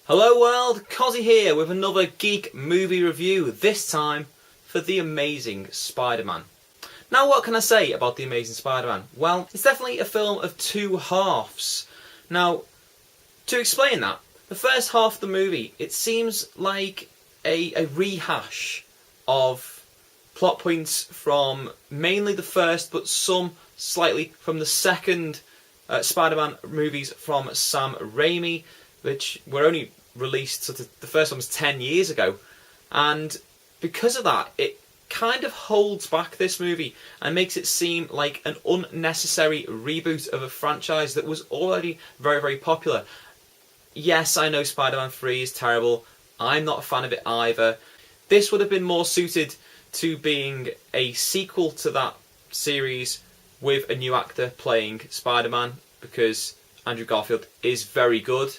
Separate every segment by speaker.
Speaker 1: Hello world, Cossy here with another Geek Movie review, this time for The Amazing Spider-Man. Now what can I say about The Amazing Spider-Man? Well, it's definitely a film of two halves. Now, to explain that, the first half of the movie, it seems like a rehash of plot points from mainly the first, but some slightly from the second Spider-Man movies from Sam Raimi, which were only released, the first one was 10 years ago, and because of that, it kind of holds back this movie and makes it seem like an unnecessary reboot of a franchise that was already very, very popular. Yes, I know Spider-Man 3 is terrible. I'm not a fan of it either. This would have been more suited to being a sequel to that series with a new actor playing Spider-Man, because Andrew Garfield is very good,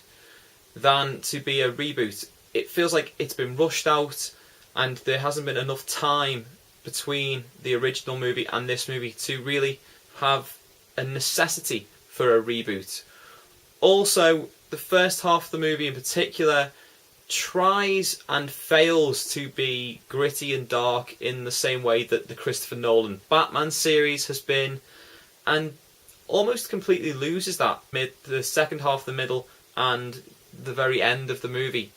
Speaker 1: than to be a reboot. It feels like it's been rushed out and there hasn't been enough time between the original movie and this movie to really have a necessity for a reboot. Also, the first half of the movie in particular tries and fails to be gritty and dark in the same way that the Christopher Nolan Batman series has been, and almost completely loses that mid the second half, the middle, and the very end of the movie.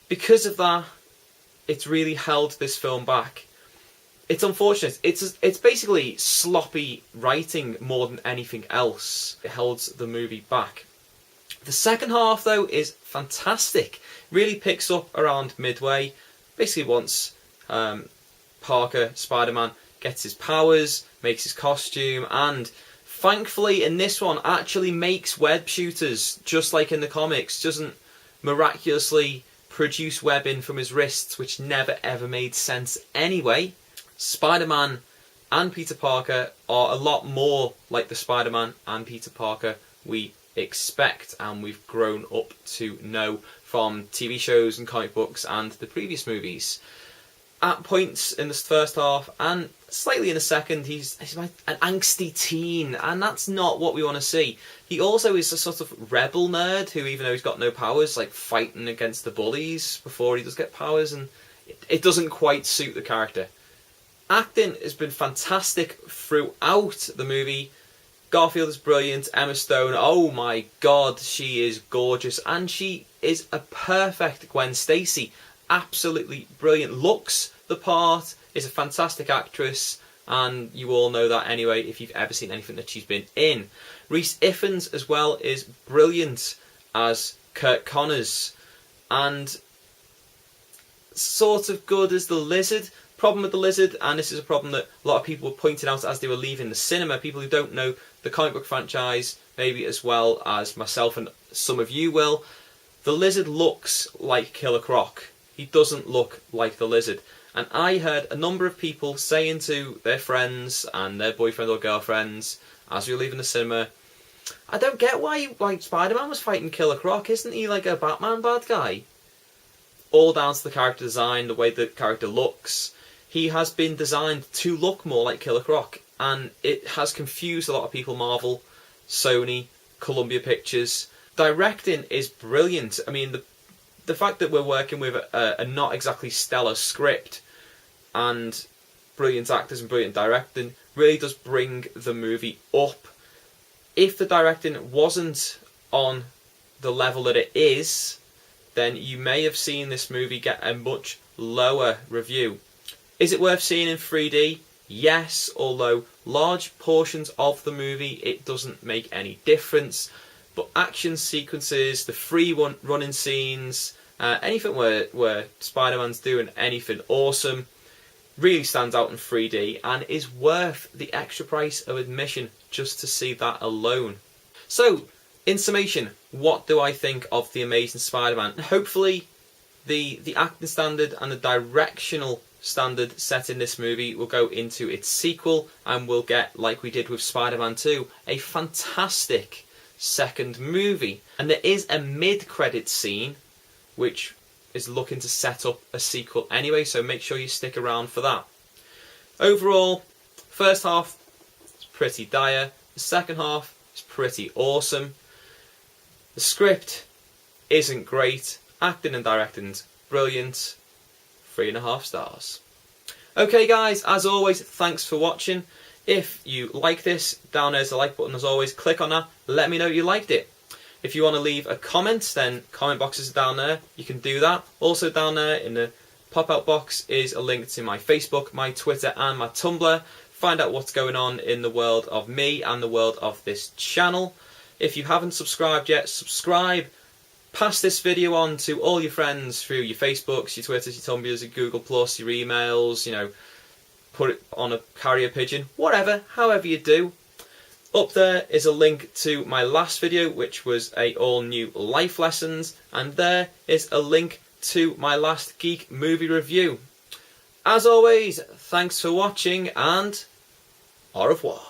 Speaker 1: Because of that, it's really held this film back. It's unfortunate. It's basically sloppy writing more than anything else. It holds the movie back. The second half, though, is fantastic. Really picks up around midway. Basically once Parker, Spider-Man, gets his powers, makes his costume, and thankfully in this one actually makes web shooters, just like in the comics. Doesn't miraculously produce webbing from his wrists, which never ever made sense anyway. Spider-Man and Peter Parker are a lot more like the Spider-Man and Peter Parker we expect and we've grown up to know from TV shows and comic books and the previous movies. At points in the first half and slightly in the second, he's like an angsty teen, and that's not what we want to see. He also is a sort of rebel nerd who, even though he's got no powers, like fighting against the bullies before he does get powers, and it doesn't quite suit the character. Acting has been fantastic throughout the movie. Garfield is brilliant. Emma Stone, oh my god, she is gorgeous, and she is a perfect Gwen Stacy. Absolutely brilliant. Looks the part, is a fantastic actress, and you all know that anyway if you've ever seen anything that she's been in. Rhys Ifans as well is brilliant as Kurt Connors, and sort of good as the Lizard. Problem with the Lizard, and this is a problem that a lot of people were pointing out as they were leaving the cinema, people who don't know the comic book franchise maybe as well as myself and some of you will, the Lizard looks like Killer Croc. He doesn't look like the Lizard. And I heard a number of people saying to their friends and their boyfriend or girlfriends as we were leaving the cinema, I don't get why Spider-Man was fighting Killer Croc. Isn't he like a Batman bad guy? All down to the character design, the way the character looks. He has been designed to look more like Killer Croc, and it has confused a lot of people. Marvel, Sony, Columbia Pictures. Directing is brilliant. I mean, the fact that we're working with a not exactly stellar script and brilliant actors and brilliant directing really does bring the movie up. If the directing wasn't on the level that it is, then you may have seen this movie get a much lower review. Is it worth seeing in 3D? Yes, although large portions of the movie it doesn't make any difference. But action sequences, the free running scenes, anything where Spider-Man's doing anything awesome really stands out in 3D and is worth the extra price of admission just to see that alone. So, in summation, what do I think of The Amazing Spider-Man? Hopefully the acting standard and the directional standard set in this movie will go into its sequel and we'll get, like we did with Spider-Man 2, a fantastic second movie. And there is a mid-credit scene which is looking to set up a sequel anyway, so make sure you stick around for that. Overall, first half is pretty dire, the second half is pretty awesome. The script isn't great. Acting and directing's brilliant. 3.5 stars. Okay guys, as always, thanks for watching. If you like this, down there's the like button as always. Click on that, let me know you liked it. If you want to leave a comment, then comment boxes are down there. You can do that. Also down there in the pop-out box is a link to my Facebook, my Twitter and my Tumblr. Find out what's going on in the world of me and the world of this channel. If you haven't subscribed yet, subscribe. Pass this video on to all your friends through your Facebooks, your Twitters, your Tumblrs, your Google+, your emails, you know, put it on a carrier pigeon, whatever, however you do. Up there is a link to my last video, which was a all new life lessons, and there is a link to my last Geek Movie review. As always, thanks for watching and au revoir.